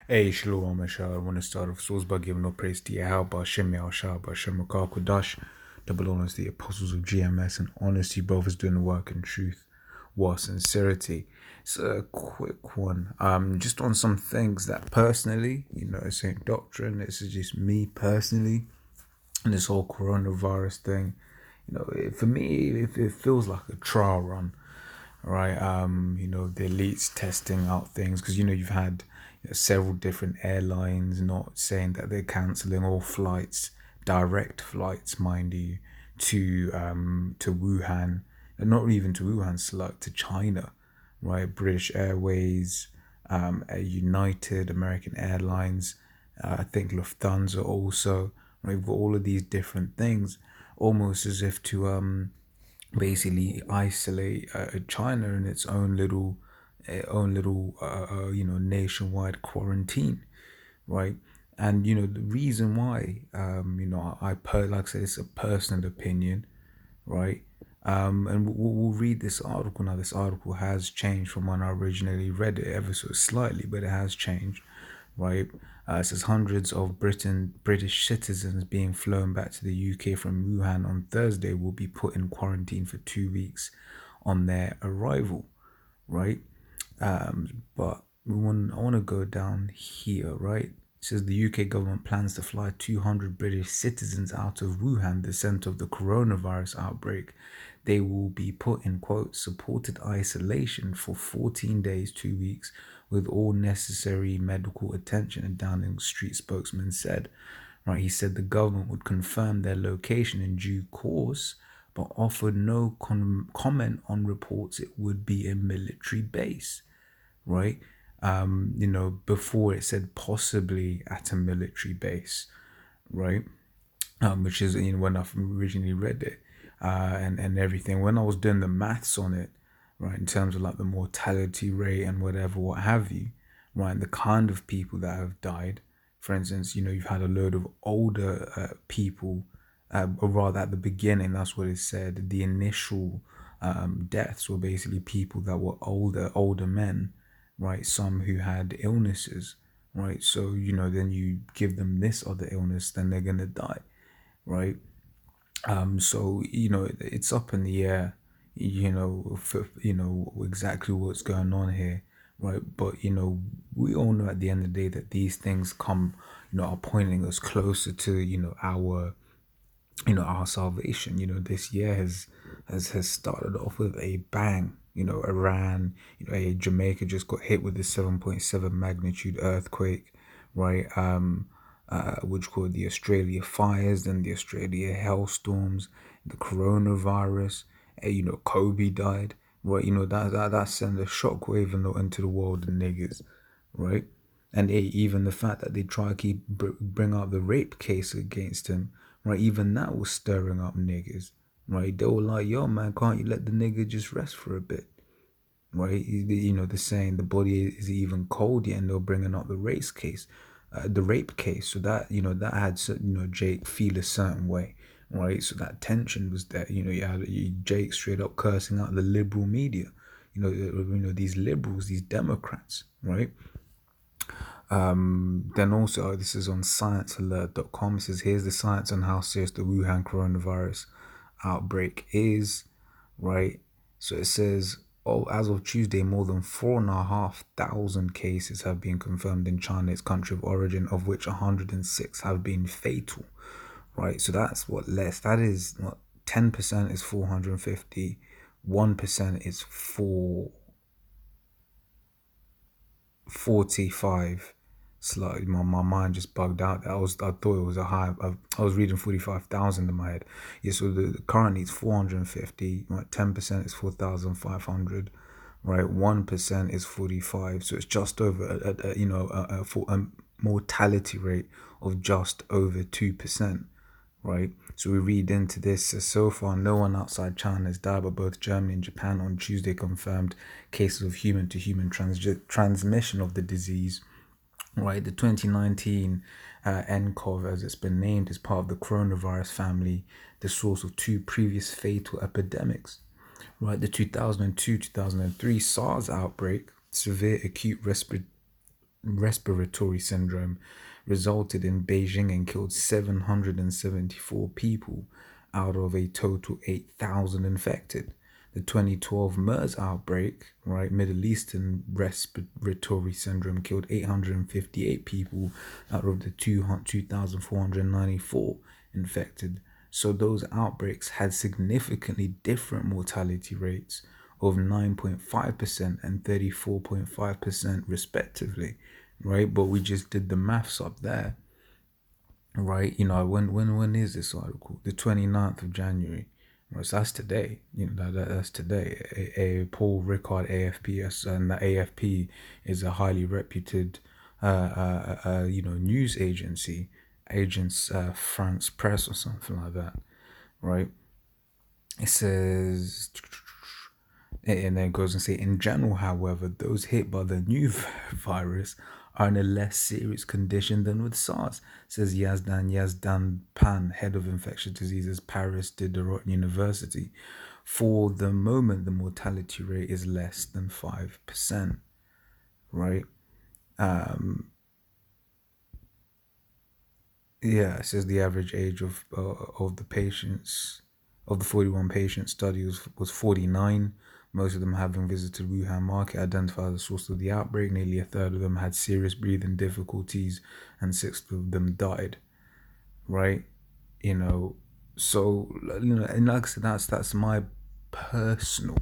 Hey, Shalom, Mashal. I want to start off source by giving no praise to Yahweh, Hashem, Yahushua, Hashem, Makar, Kodash, double honors to the apostles of GMS, and honesty, brothers doing the work in truth, war, sincerity. It's a quick one. Just on some things that personally, it's ain't doctrine, this is just me personally, and this whole coronavirus thing, for me, it feels like a trial run, right? The elites testing out things because you've had several different airlines not saying that they're canceling all flights, direct flights, mind you, to Wuhan, and not even to Wuhan, select to China, right? British Airways, United, American Airlines, I think Lufthansa also, right? We've got all of these different things, almost as if to basically isolate China in its own little nationwide quarantine, right? And the reason why like I said, it's a personal opinion, right? And we'll read this article now. This article has changed from when I originally read it ever so slightly, but it has changed, right? It says hundreds of British citizens being flown back to the UK from Wuhan on Thursday will be put in quarantine for 2 weeks on their arrival, right? But I want to go down here, right? It says the UK government plans to fly 200 British citizens out of Wuhan, the center of the coronavirus outbreak. They will be put in, quote, supported isolation for 14 days, 2 weeks, with all necessary medical attention, a Downing Street spokesman said. Right, he said the government would confirm their location in due course, but offered no comment on reports it would be a military base, right? Before it said possibly at a military base, right? Which is when I originally read it, and everything. When I was doing the maths on it, right, in terms of like the mortality rate and whatever, what have you, right, and the kind of people that have died. For instance, you've had a load of older people, or rather at the beginning, that's what it said. The initial deaths were basically people that were older men, right? Some who had illnesses, right? So then you give them this other illness, then they're gonna die, right? So it's up in the air, for exactly what's going on here, right? But we all know at the end of the day that these things are pointing us closer to our salvation. This year has started off with a bang. Iran, Jamaica just got hit with a 7.7 magnitude earthquake, right? Which called the Australia fires, then the Australia hailstorms, the coronavirus. Kobe died, right? That sent a shockwave into the world of niggas, right? And even the fact that they try to bring up the rape case against him, right? Even that was stirring up niggas, right? They were like, "Yo, man, can't you let the nigga just rest for a bit?" Right? The saying the body is even cold yet, and they're bringing up the rape case. So that that had Jake feel a certain way, right? So that tension was there. You had Jake straight up cursing out the liberal media. These liberals, these Democrats, right? Then also, this is on sciencealert.com. It says, here's the science on how serious the Wuhan coronavirus outbreak is, right? So it says, oh, as of Tuesday, more than 4,500 cases have been confirmed in China, its country of origin, of which 106 have been fatal, right? So that's what less. That is what 10% is 450, 1% is 445. Slightly, my mind just bugged out. I thought it was a high. I was reading 45,000 in my head. Yeah, so currently it's 450. Right, 10% is 4,500. Right, 1% is 45. So it's just over a mortality rate of just over 2%. Right, so we read into this. So far, no one outside China has died, but both Germany and Japan on Tuesday confirmed cases of human-to-human transmission of the disease. Right, the 2019 nCoV, as it's been named, is part of the coronavirus family, the source of two previous fatal epidemics. Right, the 2002-2003 SARS outbreak, severe acute respiratory syndrome resulted in Beijing and killed 774 people out of a total 8,000 infected. The 2012 MERS outbreak, right, Middle Eastern respiratory syndrome, killed 858 people out of the 2,494 infected. So those outbreaks had significantly different mortality rates of 9.5% and 34.5% respectively, right? But we just did the maths up there, right? When is this article? The 29th of January. Right, so that's today. That's today. Paul Ricard AFP, and the AFP is a highly reputed, news agency, Agence France Press or something like that, right? It says, and then it goes and say, in general, however, those hit by the new virus are in a less serious condition than with SARS, says Yazdan Pan, head of infectious diseases, Paris Diderot University. For the moment, the mortality rate is less than 5%, right? Yeah, it says the average age of the patients, of the 41 patient study was 49. Most of them having visited Wuhan market, identified the source of the outbreak. Nearly a third of them had serious breathing difficulties, and six of them died. Right, you know. So and like I said, that's my personal,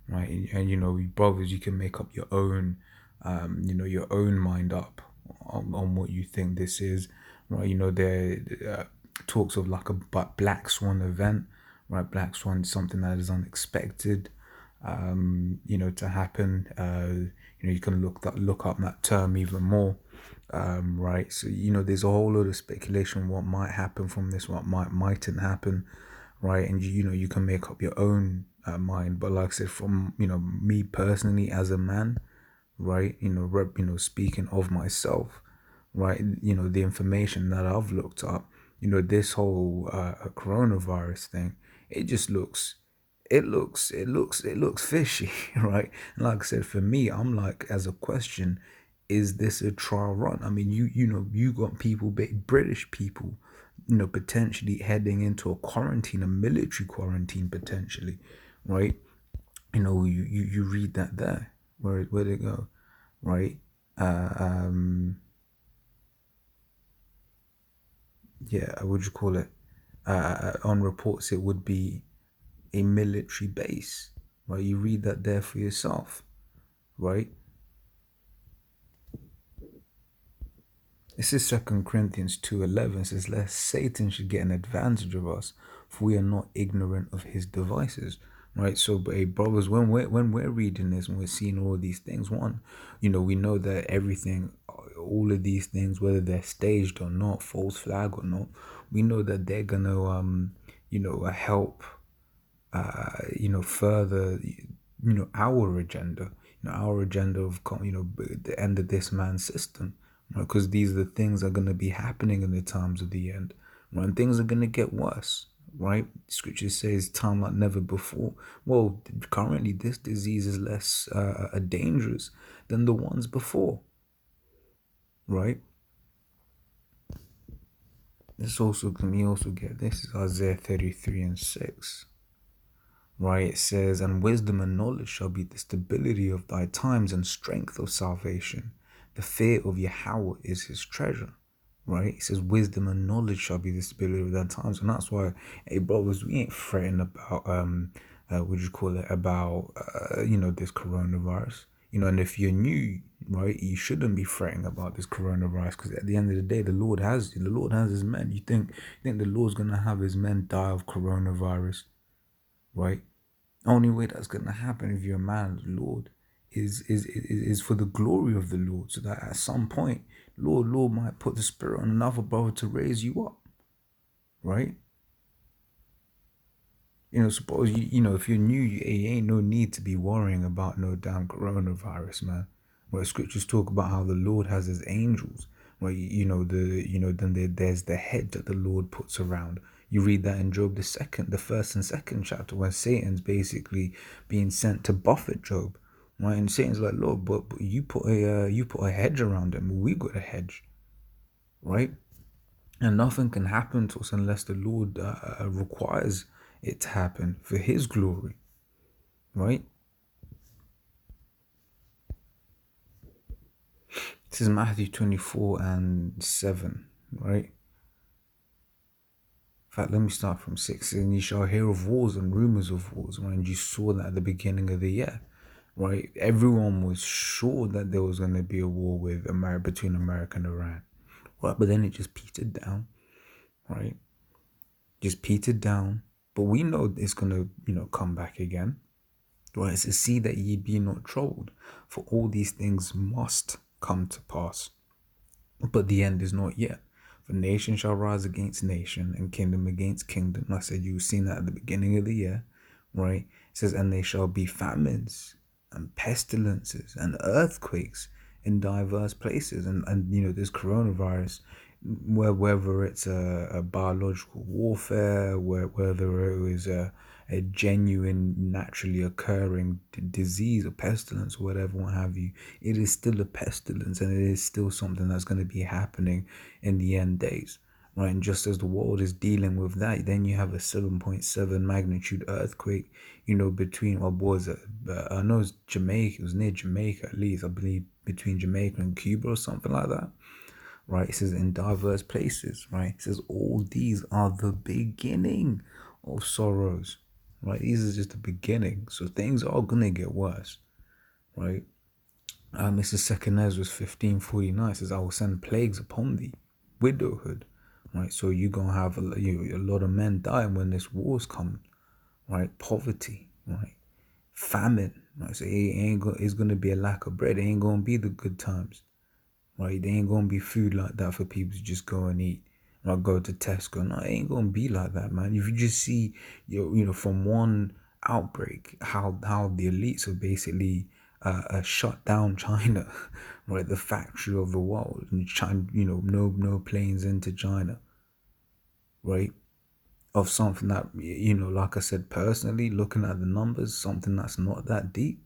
right, and brothers, you can make up your own, your own mind up on what you think this is, right? There talks of like a black swan event, right? Black swan is something that is unexpected, to happen. You can look up that term even more, right? So there's a whole lot of speculation what might happen from this, what mightn't happen, right? And you can make up your own mind. But like I said, from me personally as a man, right? Speaking of myself, right? The information that I've looked up, this whole coronavirus thing, it just looks fishy, right? And like I said, for me, I'm like, as a question, is this a trial run? I mean, you got people, British people, potentially heading into a quarantine, a military quarantine potentially, right? You read that there. Where'd it go? Right? Uh, um, yeah, what would you call it? On reports, it would be a military base, right? You read that there for yourself, right? This is 2 Corinthians 2:11. It says, lest Satan should get an advantage of us, for we are not ignorant of his devices. Right? So, but hey, brothers, when we're reading this and we're seeing all of these things, one, we know that everything, all of these things, whether they're staged or not, false flag or not, we know that they're gonna help further, our agenda, our agenda of, the end of this man's system, right? Because these are the things that are going to be happening in the times of the end, right? And things are going to get worse, right? Scripture says time like never before. Well, currently this disease is less dangerous than the ones before, right? This also, can we also get this is Isaiah 33:6. Right, it says, and wisdom and knowledge shall be the stability of thy times and strength of salvation. The fear of Yahweh is his treasure. Right, it says, wisdom and knowledge shall be the stability of thy times. And that's why, hey, brothers, we ain't fretting about, what do you call it, about, this coronavirus. And if you're new, right, you shouldn't be fretting about this coronavirus, because at the end of the day, the Lord has his men. You think the Lord's going to have his men die of coronavirus, right? Only way that's gonna happen if you're a man of the Lord is for the glory of the Lord, so that at some point, Lord might put the spirit on another brother to raise you up, right? Suppose if you're new, you ain't no need to be worrying about no damn coronavirus, man. Where scriptures talk about how the Lord has his angels, where then there's the head that the Lord puts around. You read that in Job the first and second chapter, where Satan's basically being sent to buffet Job, right? And Satan's like, Lord, but you put a hedge around them. We got a hedge, right? And nothing can happen to us unless the Lord requires it to happen for His glory, right? This is Matthew 24:7, right? In fact, let me start from 6. And you shall hear of wars and rumors of wars, right? And you saw that at the beginning of the year, right? Everyone was sure that there was going to be a war with America, between America and Iran, right? But then it just petered down, right? Just petered down. But we know it's going to, come back again, right? It's to see that ye be not troubled, for all these things must come to pass. But the end is not yet. For nation shall rise against nation and kingdom against kingdom. I said you've seen that at the beginning of the year, right? It says, and there shall be famines and pestilences and earthquakes in diverse places. And this coronavirus, whether it's a biological warfare, whether it was a genuine, naturally occurring disease or pestilence or whatever, what have you, it is still a pestilence and it is still something that's going to be happening in the end days, right? And just as the world is dealing with that, then you have a 7.7 magnitude earthquake, between, what was it? I know it's Jamaica, it was near Jamaica at least, I believe between Jamaica and Cuba or something like that, right? It says in diverse places, right? It says all these are the beginning of sorrows, right? These are just the beginning. So things are gonna get worse, right? This is Second Ezra 15:49. It says, I will send plagues upon thee, widowhood, right? So you're gonna have a lot of men dying when this war's coming, right? Poverty, right? Famine, right? So it's gonna be a lack of bread. It ain't gonna be the good times, right? There ain't gonna be food like that for people to just go and eat. Or go to Tesco. No, it ain't gonna be like that, man. If you just see, from one outbreak, how the elites have basically shut down China, right? The factory of the world, and China, no planes into China, right? Of something that, like I said, personally, looking at the numbers, something that's not that deep.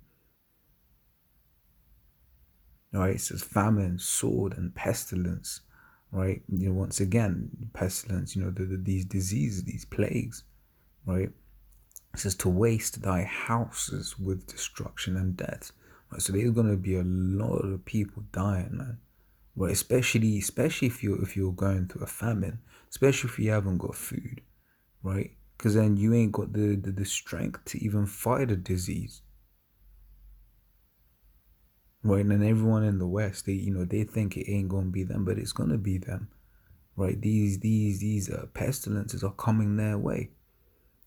Right, it says famine, sword, and pestilence, right? Once again, pestilence, these diseases, these plagues, right? It says to waste thy houses with destruction and death, right? So there's gonna be a lot of people dying, man, right? Especially if you're going through a famine, especially if you haven't got food, right? Because then you ain't got the strength to even fight a disease. Right, and then everyone in the West, they think it ain't gonna be them, but it's gonna be them, right? These pestilences are coming their way,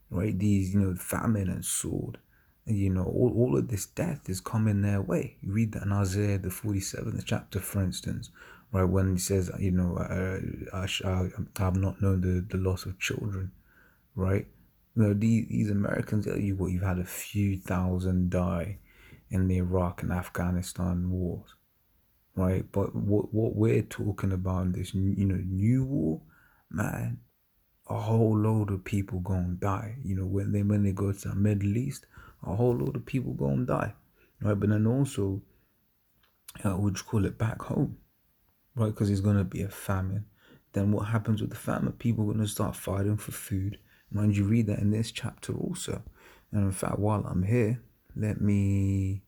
right? These, famine and sword, and all of this death is coming their way. You read that in Isaiah the 47th chapter, for instance, right, when he says, I have not known the loss of children, right? These Americans, you've had a few thousand die in the Iraq and Afghanistan wars, right? But what we're talking about in this, new war, man, a whole load of people gonna die. When they go to the Middle East, a whole load of people gonna die, right? But then also, what you call it, back home, right? Because there's gonna be a famine. Then what happens with the famine? People are gonna start fighting for food. Mind you, read that in this chapter also. And in fact, while I'm here, let me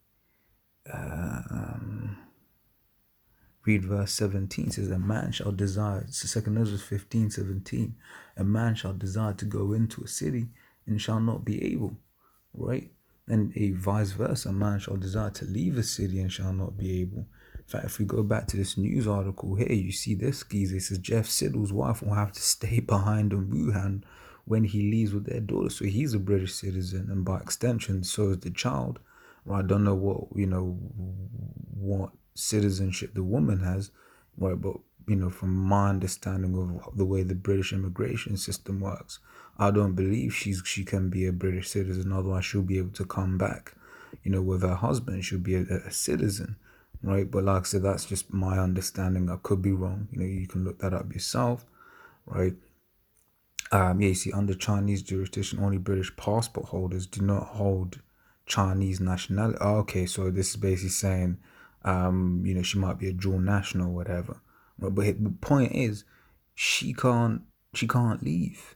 read verse 17. It says, a man shall desire, it's 2 Ezra 15:17. A man shall desire to go into a city and shall not be able, right? And a vice versa, a man shall desire to leave a city and shall not be able. In fact, if we go back to this news article here, you see this geezer. It says Jeff Siddle's wife will have to stay behind in Wuhan when he leaves with their daughter. So he's a British citizen, and by extension, so is the child. Well, I don't know what citizenship the woman has, right? But from my understanding of the way the British immigration system works, I don't believe she can be a British citizen. Otherwise, she'll be able to come back, with her husband. She'll be a citizen, right? But like I said, that's just my understanding. I could be wrong. You can look that up yourself, right? Yeah, you see, under Chinese jurisdiction, only British passport holders do not hold Chinese nationality. Oh, okay, so this is basically saying, she might be a dual national or whatever. Right, but the point is, she can't, she can't leave,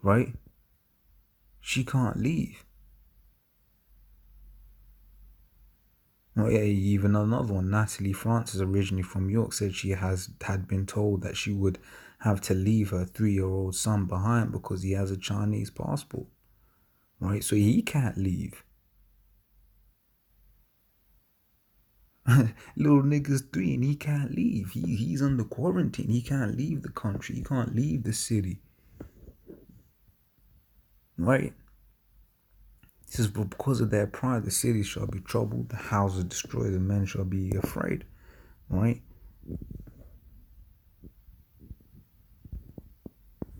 right? She can't leave. Well, yeah, even another one, Natalie Francis, originally from York, said she had been told that she would have to leave her 3-year-old son behind because he has a Chinese passport, right? So he can't leave. Little nigga's 3 and he can't leave. He's under quarantine. He can't leave the country. He can't leave the city, right? It says, but because of their pride, the city shall be troubled, the houses destroyed, the men shall be afraid, right?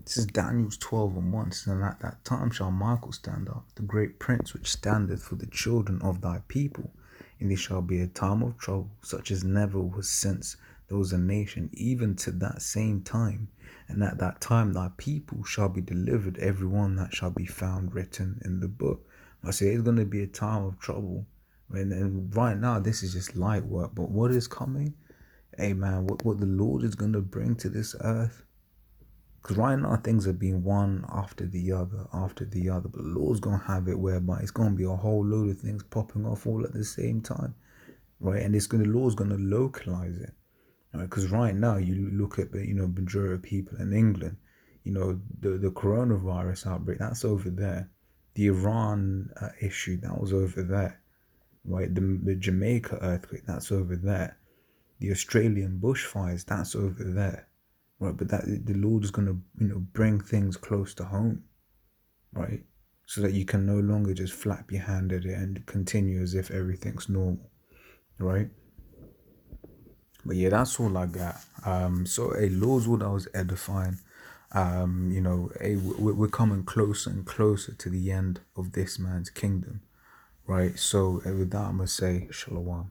This is Daniel's 12 and 1. And at that time shall Michael stand up, the great prince which standeth for the children of thy people. And there shall be a time of trouble, such as never was since there was a nation, even to that same time. And at that time thy people shall be delivered, every one that shall be found written in the book. I say it's going to be a time of trouble. And right now, this is just light work. But what is coming? Hey man, what the Lord is going to bring to this earth. Because right now things are being one after the other, after the other. But the Lord's going to have it whereby it's going to be a whole load of things popping off all at the same time, right? And the Lord's going to localize it, right? Because right now you look at the, majority of people in England, the coronavirus outbreak, that's over there. The Iran issue, that was over there, right? The Jamaica earthquake, that's over there. The Australian bushfires, that's over there, right? But that the Lord is going to, bring things close to home, right? So that you can no longer just flap your hand at it and continue as if everything's normal, right? But yeah, that's all I got. So hey, Lord's what I was edifying. Hey, we're coming closer and closer to the end of this man's kingdom, right? So with that, I'm gonna say shalom.